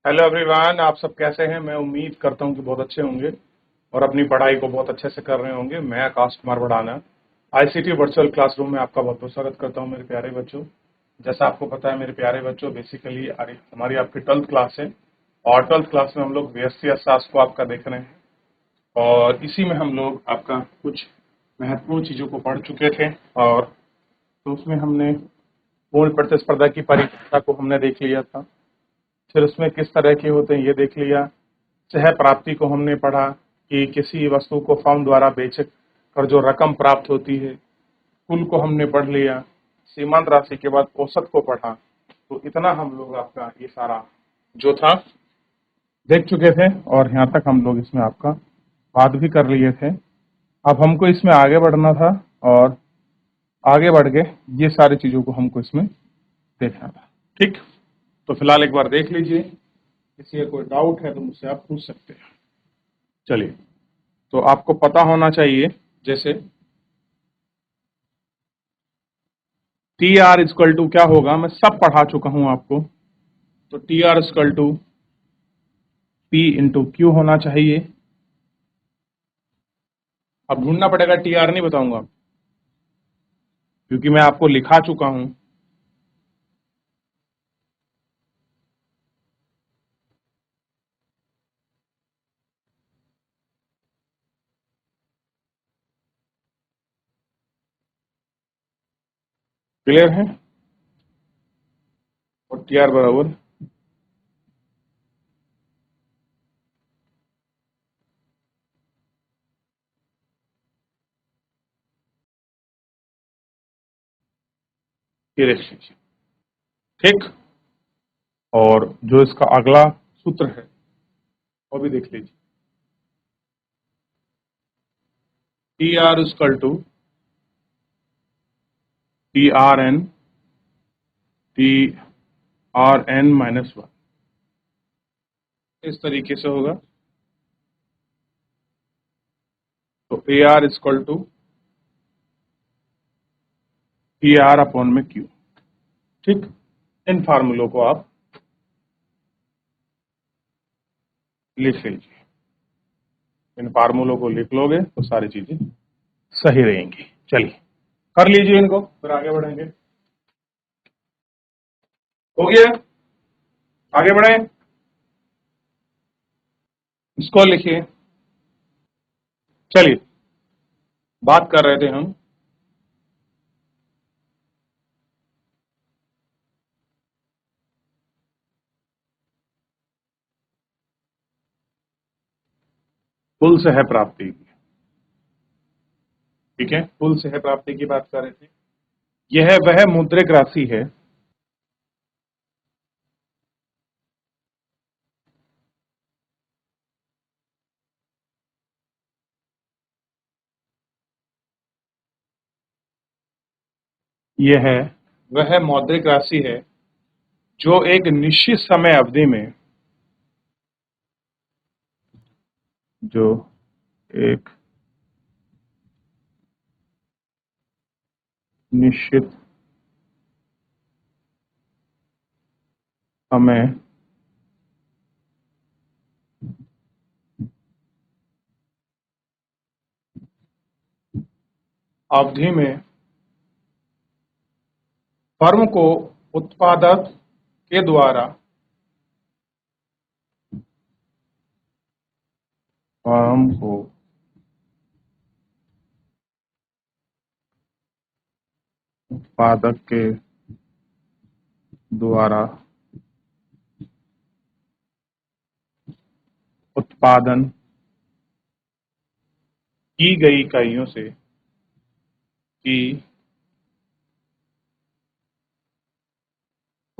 Hello everyone, आप सब कैसे हैं। मैं उम्मीद करता हूं कि बहुत अच्छे होंगे और अपनी पढ़ाई को बहुत अच्छे से कर रहे होंगे। मैं Akash Kumar Bhadana ICT virtual classroom में आपका बहुत बहुत स्वागत करता हूं मेरे प्यारे बच्चों। जैसा आपको पता है मेरे प्यारे बच्चों, बेसिकली हमारी आपकी 12th क्लास है और 12th क्लास में हम लोग व्यष्टि अर्थशास्त्र को आपका देख रहे हैं और इसी में हम लोग आपका कुछ महत्वपूर्ण चीज़ों को पढ़ चुके थे। और तो उसमें हमने पूर्ण प्रतिस्पर्धा की परीक्षा को हमने देख लिया था। फिर उसमें किस तरह के होते हैं ये देख लिया। सह प्राप्ति को हमने पढ़ा कि किसी वस्तु को फर्म द्वारा बेच कर जो रकम प्राप्त होती है, कुल को हमने पढ़ लिया। सीमांत राशि के बाद औसत को पढ़ा। तो इतना हम लोग आपका ये सारा जो था देख चुके थे और यहाँ तक हम लोग इसमें आपका बात भी कर लिए थे। अब हमको इसमें आगे बढ़ना था और आगे बढ़ के ये सारी चीजों को हमको इसमें देखना था। ठीक, तो फिलहाल एक बार देख लीजिए। किसी का कोई डाउट है तो मुझसे आप पूछ सकते हैं। चलिए, तो आपको पता होना चाहिए जैसे टी आर इक्वल टू क्या होगा, मैं सब पढ़ा चुका हूं आपको। तो T R equal to P into Q होना चाहिए। अब ढूंढना पड़ेगा, टी आर नहीं बताऊंगा क्योंकि मैं आपको लिखा चुका हूं। क्लियर है। और टी आर बराबर ये देख लीजिए। ठीक, और जो इसका अगला सूत्र है वो भी देख लीजिए। T R equal to T R N, T R N minus one, इस तरीके से होगा। तो A R equal to T R upon में क्यू। ठीक, इन फार्मूलों को आप लिख लीजिए। इन फार्मूलों को लिख लोगे तो सारी चीजें सही रहेंगी। चलिए कर लीजिए इनको, फिर आगे बढ़ेंगे। हो गया, आगे बढ़े। इसको लिखिए। चलिए, बात कर रहे थे हम कुल सह प्राप्ति की। ठीक है, कुल सह प्राप्ति की बात कर रहे थे। यह वह मुद्रिक राशि है यह वह मौद्रिक राशि है जो एक निश्चित समय अवधि में, जो एक निश्चित समय अवधि में फर्म को उत्पादक के द्वारा फर्म को उत्पादक के द्वारा उत्पादन की गई इकाइयों से की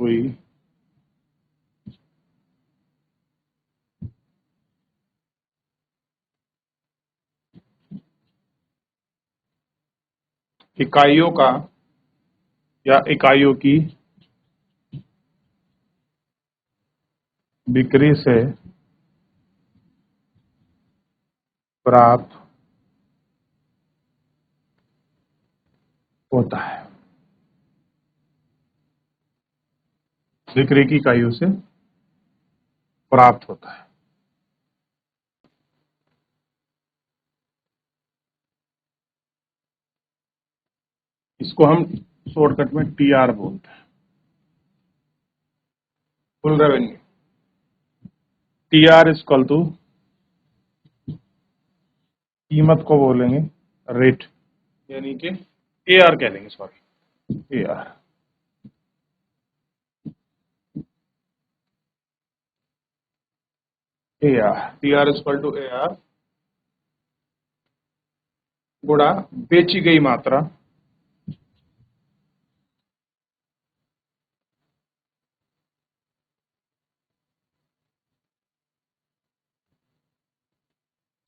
हुई इकाइयों का या इकाइयों की बिक्री से प्राप्त होता है। बिक्री की इकाइयों से प्राप्त होता है। इसको हम शॉर्टकट में टीआर बोलते हैं, कुल रेवेन्यू। टीआर इक्वल टू, कीमत को बोलेंगे रेट, यानी कि एआर कह देंगे, sorry AR. AR, TR equal to AR गुणा बेची गई मात्रा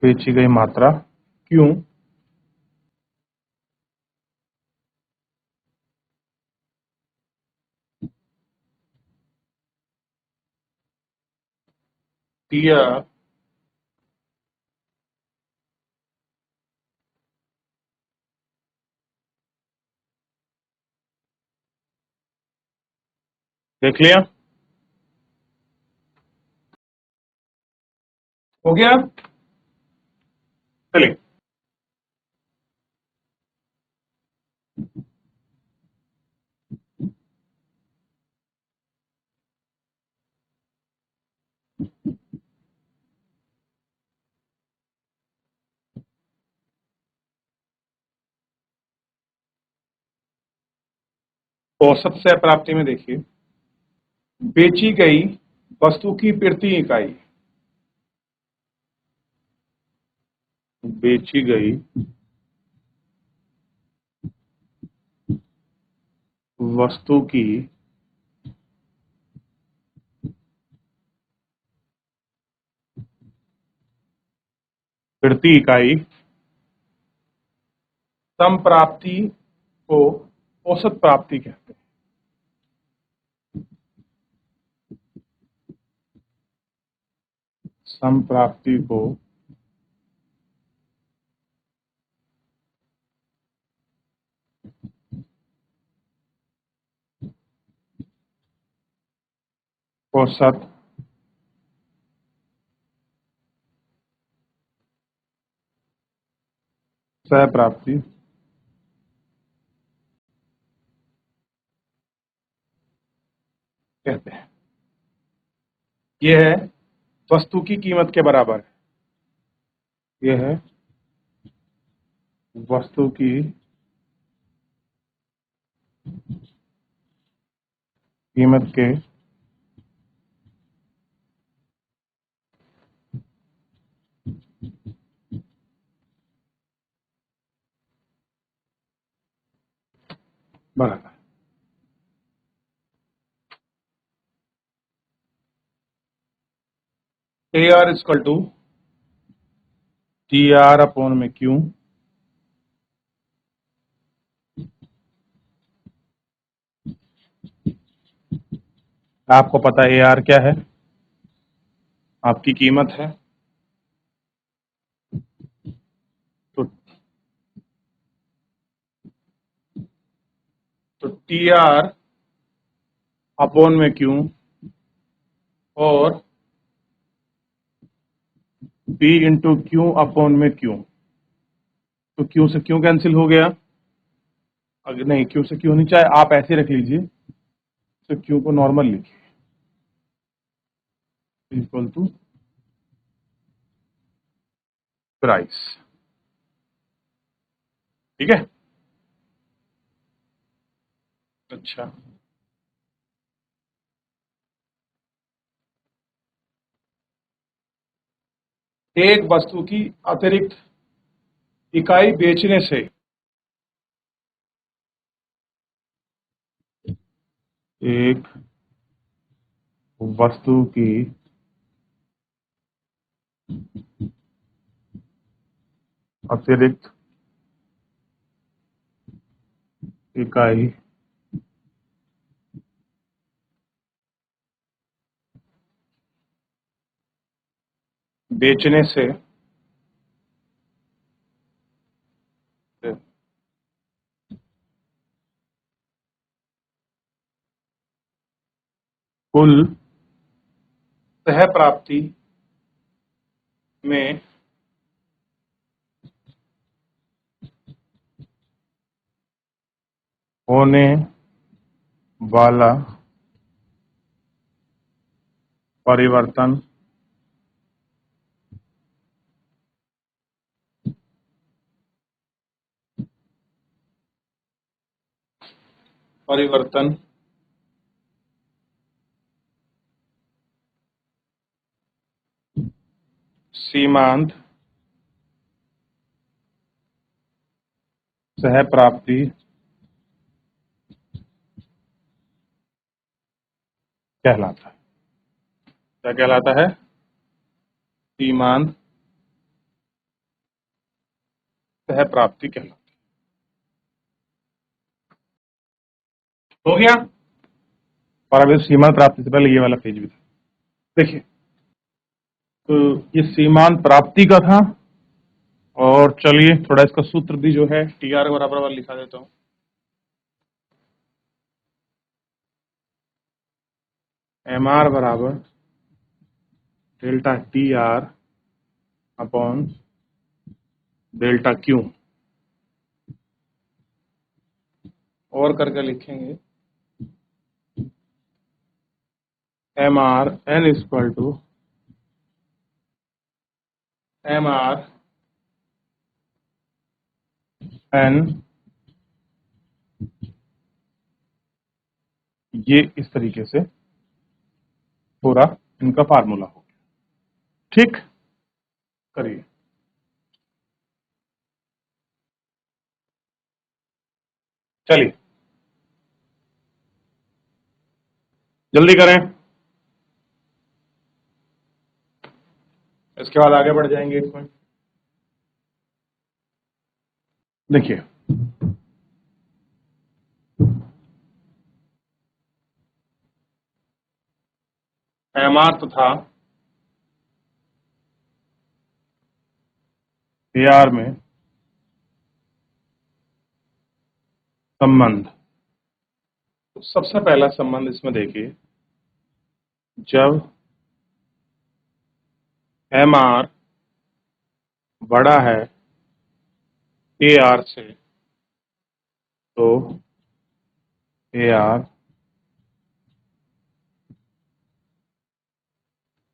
बेची गई मात्रा क्यों टीआर देख लिया, हो गया। चलिए, औसत सह प्राप्ति में देखिए, बेची गई वस्तु की प्रति इकाई, बेची गई वस्तु की प्रति इकाई सम प्राप्ति को औसत प्राप्ति कहते हैं। सम प्राप्ति को औसत सह प्राप्ति कहते हैं। यह है वस्तु की कीमत के बराबर, यह है वस्तु की कीमत के बराबर। A R equal to T R upon में क्यू, आपको पता है ए आर क्या है, आपकी कीमत है। तो टी आर अपॉन में क्यू और पी इंटू क्यू अपॉन में क्यू। तो क्यू से क्यू कैंसिल हो गया, अगर नहीं क्यू से क्यू नहीं, चाहे आप ऐसे रख लीजिए, तो क्यू को नॉर्मल लिखिए, इक्वल टू प्राइस। ठीक है, अच्छा। एक वस्तु की अतिरिक्त इकाई बेचने से एक वस्तु की अतिरिक्त इकाई बेचने से कुल सह प्राप्ति में होने वाला परिवर्तन परिवर्तन सीमांत सह प्राप्ति कहलाता है। क्या कहलाता है? सीमांत सह प्राप्ति कहलाता है। हो गया। और अब इस सीमांत प्राप्ति से पहले ये वाला पेज भी था, देखिए। तो ये सीमांत प्राप्ति का था, और चलिए थोड़ा इसका सूत्र भी जो है टी आर बराबर वाला लिखा देता हूं। एम आर बराबर delta T R upon delta Q, और करके लिखेंगे M R N equal to M R N, ये इस तरीके से पूरा इनका फार्मूला हो गया। ठीक, करिए। चलिए जल्दी करें, इसके बाद आगे बढ़ जाएंगे इसमें। देखिए, एम आर तथा ए आर में संबंध। तो सबसे पहला संबंध इसमें देखिए, जब एम आर बड़ा है ए आर से, तो ए आर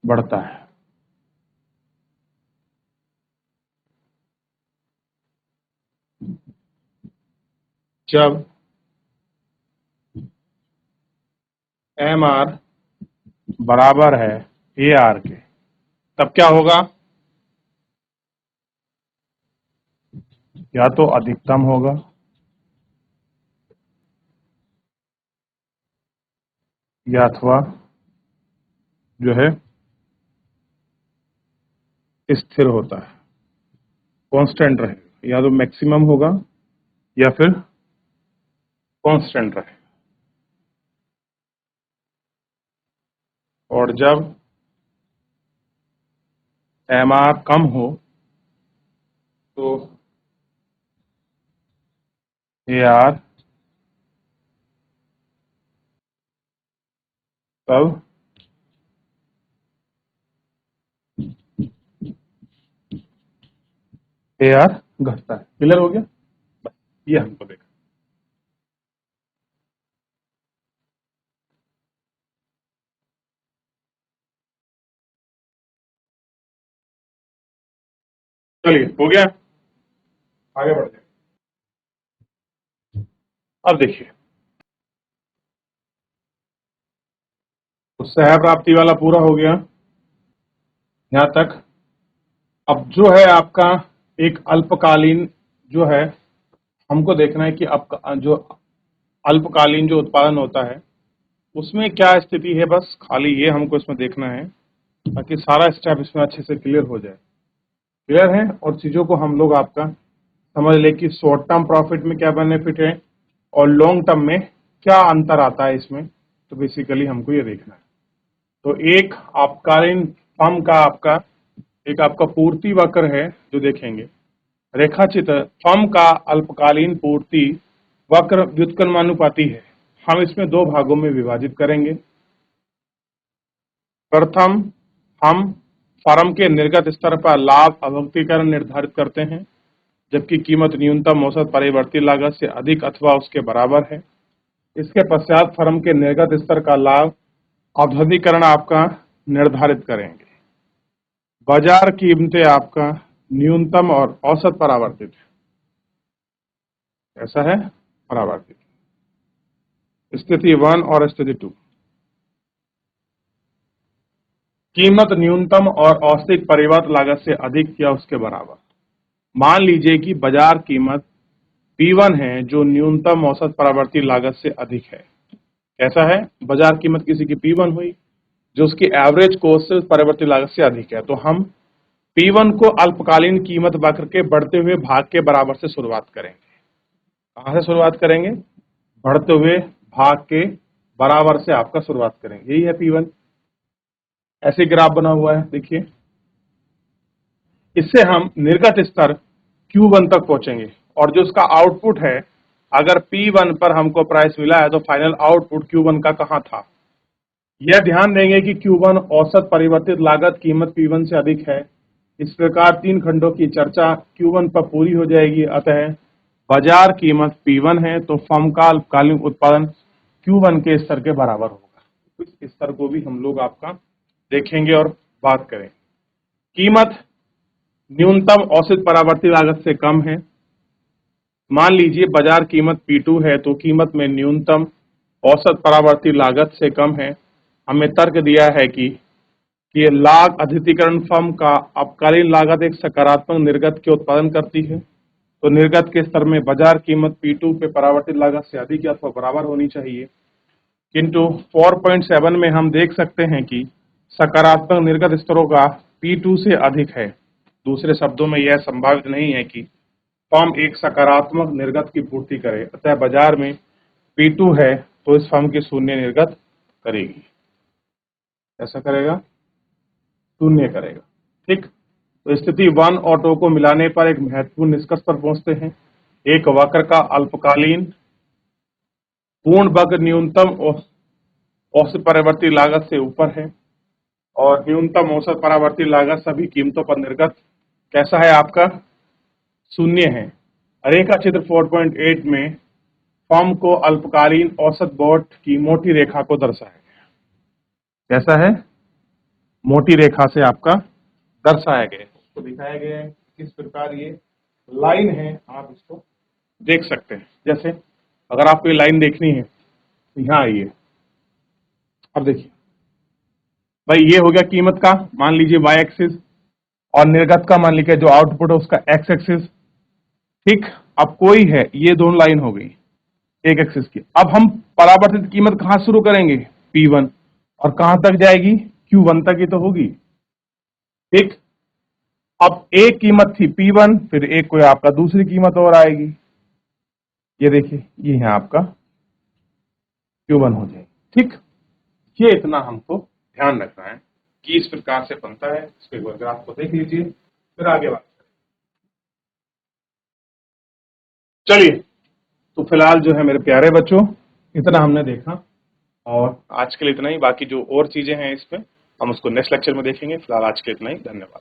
बढ़ता है। जब एम आर बराबर है ए आर के, तब क्या होगा? या तो अधिकतम होगा या अथवा जो है स्थिर होता है, कांस्टेंट रहेगा। या तो मैक्सिमम होगा या फिर कांस्टेंट रहेगा। और जब एम आर कम हो तो ए आर तब ए आर घटता है। क्लियर हो गया? बस ये हमको देखा। चलिए, हो गया, आगे बढ़ते हैं। अब देखिए, तो सह प्राप्ति वाला पूरा हो गया यहां तक। अब जो है आपका एक अल्पकालीन जो है, हमको देखना है कि आपका जो अल्पकालीन जो उत्पादन होता है उसमें क्या स्थिति है। बस खाली ये हमको इसमें देखना है, ताकि सारा स्टेप इसमें अच्छे से क्लियर हो जाए। क्लियर है? और चीजों को हम लोग आपका समझ ले कि शॉर्ट टर्म प्रॉफिट में क्या बेनिफिट है और लॉन्ग टर्म में क्या अंतर आता है इसमें। तो बेसिकली हमको ये देखना है। तो एक आपातकालीन फर्म का आपका एक आपका पूर्ति वक्र है जो देखेंगे। रेखाचित्र फर्म का अल्पकालीन पूर्ति वक्र व्युत्क्रमानुपाती है। हम इसमें दो भागों में विभाजित करेंगे। प्रथम हम फर्म के निर्गत स्तर पर लाभ अवमुक्तीकरण निर्धारित करते हैं जबकि कीमत न्यूनतम औसत परिवर्ती लागत से अधिक अथवा उसके बराबर है। इसके पश्चात फर्म के निर्गत स्तर का लाभ अवधीकरण आपका निर्धारित करेंगे। बाजार कीमतें आपका न्यूनतम और औसत परावर्तित है। ऐसा है परावर्तित। स्थिति 1 और स्थिति 2। कीमत न्यूनतम और औसत परिवर्त लागत से अधिक या उसके बराबर। मान लीजिए कि बाजार कीमत P1 है जो न्यूनतम औसत परावर्ती लागत से अधिक है। कैसा है? बाजार कीमत किसी की P1 हुई जो उसकी एवरेज कॉस्ट से परिवर्ती लागत से अधिक है, तो हम P1 को अल्पकालीन कीमत वक्र के बढ़ते हुए भाग के बराबर से शुरुआत करेंगे। कहां से शुरुआत करेंगे? बढ़ते हुए भाग के बराबर से आपका शुरुआत करेंगे। यही है P1। ऐसे ग्राफ बना हुआ है, देखिए। इससे हम निर्गत स्तर Q1 तक पहुंचेंगे और जो उसका आउटपुट है, अगर P1 पर हमको प्राइस मिला है तो फाइनल आउटपुट Q1 का कहां था। यह ध्यान देंगे कि Q1 औसत परिवर्तित लागत कीमत P1 से अधिक है। इस प्रकार 3 खंडों की चर्चा Q1 पर पूरी हो जाएगी। अतः बाजार कीमत P1 है तो फर्म का अल्पकालिक उत्पादन Q1 के स्तर के बराबर होगा। इस स्तर को भी हम लोग आपका देखेंगे और बात करें। कीमत न्यूनतम औसत परावर्ती लागत से कम है। मान लीजिए बाजार कीमत P2 है तो कीमत में न्यूनतम औसत परावर्ती लागत से कम है। हमें तर्क दिया है कि ये लाग अधिकरण फर्म का अल्पकालीन लागत एक सकारात्मक निर्गत के उत्पादन करती है, तो निर्गत के स्तर में बाजार कीमत P2 पे परावर्तित लागत से अधिक या अथवा बराबर होनी चाहिए। किंतु 4.7 में हम देख सकते हैं कि सकारात्मक निर्गत स्तरों का P2 से अधिक है। दूसरे शब्दों में यह संभावित नहीं है कि फर्म एक सकारात्मक निर्गत की पूर्ति करे, अतः बाजार में P2 है तो इस फर्म की शून्य निर्गत करेगी। ऐसा करेगा, शून्य करेगा। ठीक, तो स्थिति 1 और 2 को मिलाने पर एक महत्वपूर्ण निष्कर्ष पर पहुंचते हैं। एक वक्र का अल्पकालीन पूर्ण वक्र न्यूनतम औसत परावर्ती लागत से ऊपर है और न्यूनतम औसत परावर्ती लागत सभी कीमतों पर निर्गत कैसा है आपका? शून्य है। रेखा चित्र 4.8 में फर्म को अल्पकालीन औसत बोर्ड की मोटी रेखा को दर्शाया गया। कैसा है? मोटी रेखा से आपका दर्शाया गया है, उसको दिखाया गया है। किस प्रकार ये लाइन है आप इसको देख सकते हैं। जैसे अगर आपको ये लाइन देखनी है तो यहाँ आइए। अब देखिए भाई, ये हो गया कीमत का, मान लीजिए y एक्सिस, और निर्गत का मान लीजिए जो आउटपुट है उसका x एक्सिस। ठीक, अब कोई है, ये दोनों लाइन हो गई एक एक्सिस की। अब हम परावर्तित कीमत कहां शुरू करेंगे? P1, और कहां तक जाएगी? Q1 तक ही तो होगी। ठीक, अब एक कीमत थी P1, फिर एक कोई आपका दूसरी कीमत और आएगी। ये देखिए, ये है आपका Q1 हो जाएगी। ठीक, ये इतना हमको ध्यान रखना है कि इस प्रकार से बनता है। इसके ग्राफ को देख लीजिए, फिर आगे बात करें। चलिए, तो फिलहाल जो है मेरे प्यारे बच्चों, इतना हमने देखा और आज के लिए इतना ही। बाकी जो और चीजें हैं इस पे हम उसको नेक्स्ट लेक्चर में देखेंगे। फिलहाल आज के लिए इतना ही। धन्यवाद।